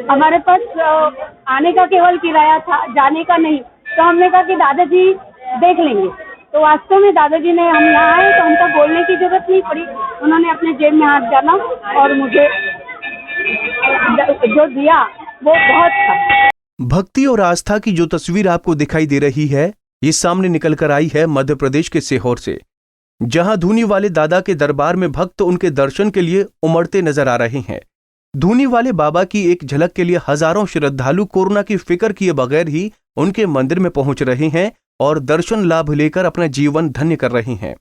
हमारे पास आने का केवल किराया था, जाने का नहीं। तो हमने कहा कि दादाजी देख लेंगे। तो वास्तव में दादाजी ने, हम यहाँ आए तो हमको बोलने की जरूरत नहीं पड़ी। उन्होंने अपने जेब में हाथ डाला और मुझे जो दिया वो बहुत था। भक्ति और आस्था की जो तस्वीर आपको दिखाई दे रही है, ये सामने निकल कर आई है मध्य प्रदेश के सीहोर से, जहां धूनी वाले दादा के दरबार में भक्त उनके दर्शन के लिए उमड़ते नजर आ रहे हैं। धूनी वाले बाबा की एक झलक के लिए हजारों श्रद्धालु कोरोना की फिक्र किए बगैर ही उनके मंदिर में पहुंच रहे हैं और दर्शन लाभ लेकर अपना जीवन धन्य कर रहे हैं।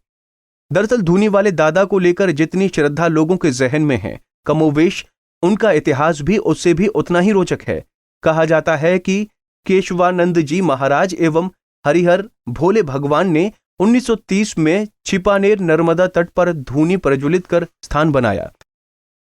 दरअसल धूनी वाले दादा को लेकर जितनी श्रद्धा लोगों के जहन में है, कमोवेश उनका इतिहास भी उससे भी उतना ही रोचक है। कहा जाता है कि केशवानंद जी महाराज एवं हरिहर भोले भगवान ने 1930 में छिपानेर नर्मदा तट पर धूनी प्रज्वलित कर स्थान बनाया।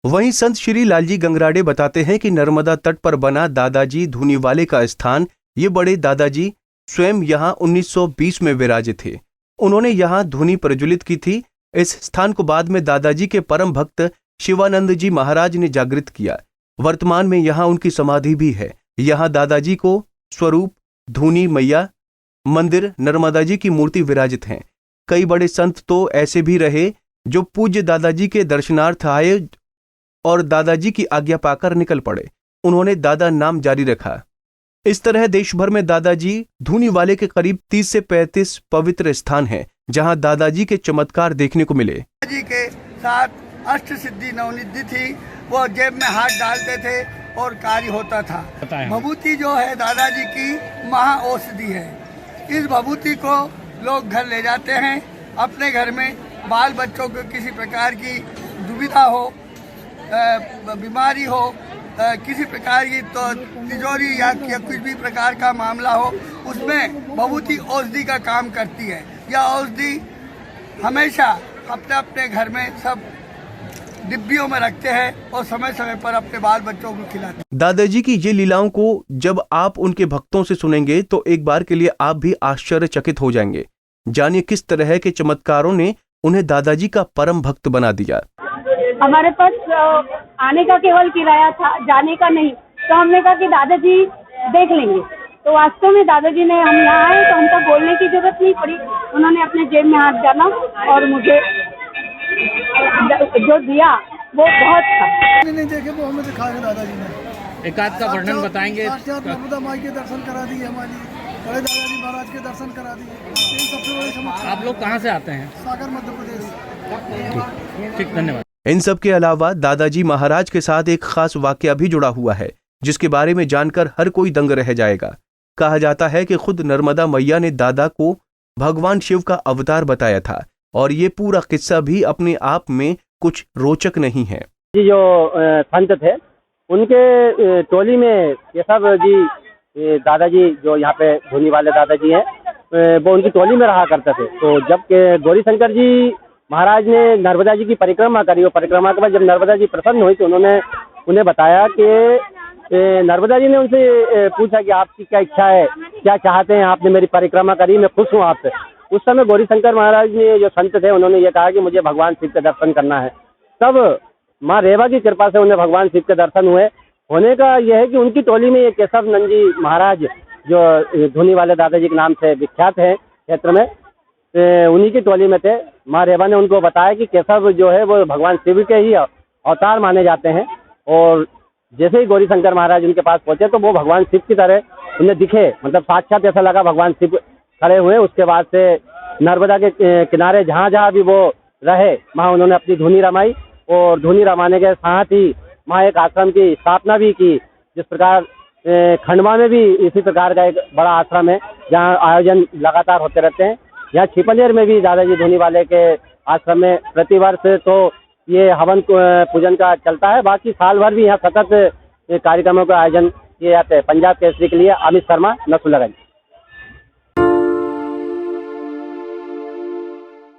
वहीं संत श्री लालजी गंगराड़े बताते हैं कि नर्मदा तट पर बना दादाजी धूनी वाले का स्थान, ये बड़े दादाजी स्वयं यहाँ 1920 में विराजित थे। उन्होंने यहाँ धूनी प्रज्वलित की थी। इस स्थान को बाद में दादाजी के परम भक्त शिवानंद जी महाराज ने जागृत किया। वर्तमान में यहाँ उनकी समाधि भी है। यहाँ दादाजी को स्वरूप, धूनी मैया मंदिर, नर्मदा जी की मूर्ति विराजित हैं। कई बड़े संत तो ऐसे भी रहे जो पूज्य दादाजी के दर्शनार्थ आए और दादाजी की आज्ञा पाकर निकल पड़े। उन्होंने दादा नाम जारी रखा। इस तरह देश भर में दादाजी धूनी वाले के करीब 30 से 35 पवित्र स्थान हैं, जहां दादाजी के चमत्कार देखने को मिले। दादाजी के साथ अष्ट सिद्धि नवनिधि थी, वो जेब में हाथ डालते थे और कार्य होता था। भभूति जो है दादाजी की महा औषधि है। इस भभूति को लोग घर ले जाते हैं। अपने घर में बाल बच्चों को किसी प्रकार की दुविधा हो, बीमारी हो, किसी प्रकार की तो तिजोरी या कुछ भी प्रकार का मामला हो, उसमें भभूति औषधि का काम करती है। यह औषधि हमेशा अपने अपने घर में सब डिब्बियों में रखते हैं और समय समय पर अपने बाल बच्चों को खिलाते हैं। दादाजी की ये लीलाओं को जब आप उनके भक्तों से सुनेंगे तो एक बार के लिए आप भी आश्चर्यचकित हो जाएंगे। जानिए किस तरह के चमत्कारों ने उन्हें दादाजी का परम भक्त बना दिया। हमारे पास आने का केवल किराया था, जाने का नहीं। तो हमने कहा कि दादाजी देख लेंगे। तो वास्तव में दादाजी ने, हम यहाँ आए तो हमको बोलने की जरूरत नहीं पड़ी। उन्होंने अपने जेब में हाथ डाला और मुझे जो दिया वो बहुत था। नहीं देखे वो हमें दिखाया दादाजी ने। एक आध का वर्णन बताएंगे। नर्मदा माई के दर्शन करा दिए, हमारी बड़े दादाजी महाराज के दर्शन करा दिए। सबसे बड़े चमत्कार। आप लोग कहाँ से आते हैं? सागर मध्य प्रदेश। ठीक, धन्यवाद। इन सब के अलावा दादाजी महाराज के साथ एक खास वाकया भी जुड़ा हुआ है, जिसके बारे में जानकर हर कोई दंग रह जाएगा। कहा जाता है कि खुद नर्मदा मैया ने दादा को भगवान शिव का अवतार बताया था और ये पूरा किस्सा भी अपने आप में कुछ रोचक नहीं है। जी जो संत थे उनके टोली में केशव जी दादाजी, जो यहाँ पे धूनी वाले दादाजी हैं, वो उनकी टोली में रहा करते थे। तो जब गौरी शंकर जी महाराज ने नर्मदा जी की परिक्रमा करी, और परिक्रमा के बाद जब नर्मदा जी प्रसन्न हुई तो उन्होंने उन्हें बताया कि नर्मदा जी ने उनसे पूछा कि आपकी क्या इच्छा है, क्या चाहते हैं, आपने मेरी परिक्रमा करी, मैं खुश हूँ आपसे। उस समय गौरी शंकर महाराज ने, जो संत थे, उन्होंने ये कहा कि मुझे भगवान शिव के दर्शन करना है। तब माँ रेवा की कृपा से उन्हें भगवान शिव के दर्शन हुए। होने का यह है कि उनकी टोली में ये केशव नंद जी महाराज, जो धूनी वाले दादाजी के नाम से विख्यात है क्षेत्र में, उन्हीं की टोली में थे। माँ रेवा ने उनको बताया कि केशव जो है वो भगवान शिव के ही अवतार माने जाते हैं। और जैसे ही गौरी शंकर महाराज उनके पास पहुंचे तो वो भगवान शिव की तरह उन्हें दिखे, मतलब साक्षात ऐसा लगा भगवान शिव खड़े हुए। उसके बाद से नर्मदा के किनारे जहाँ जहाँ भी वो रहे, वहाँ उन्होंने अपनी धूनी रमाई, और धूनी रमाने के साथ ही वहाँ एक आश्रम की स्थापना भी की। जिस प्रकार खंडवा में भी इसी प्रकार का एक बड़ा आश्रम है जहाँ आयोजन लगातार होते रहते हैं। यहाँ छिपनेर में भी दादाजी धूनी वाले के आश्रम में प्रतिवर्ष तो ये हवन पूजन का चलता है। बाकी साल भर भी यहाँ सतत कार्यक्रमों का आयोजन किए जाते हैं। पंजाब केसरी के लिए अमित शर्मा, नसरुल्लागंज।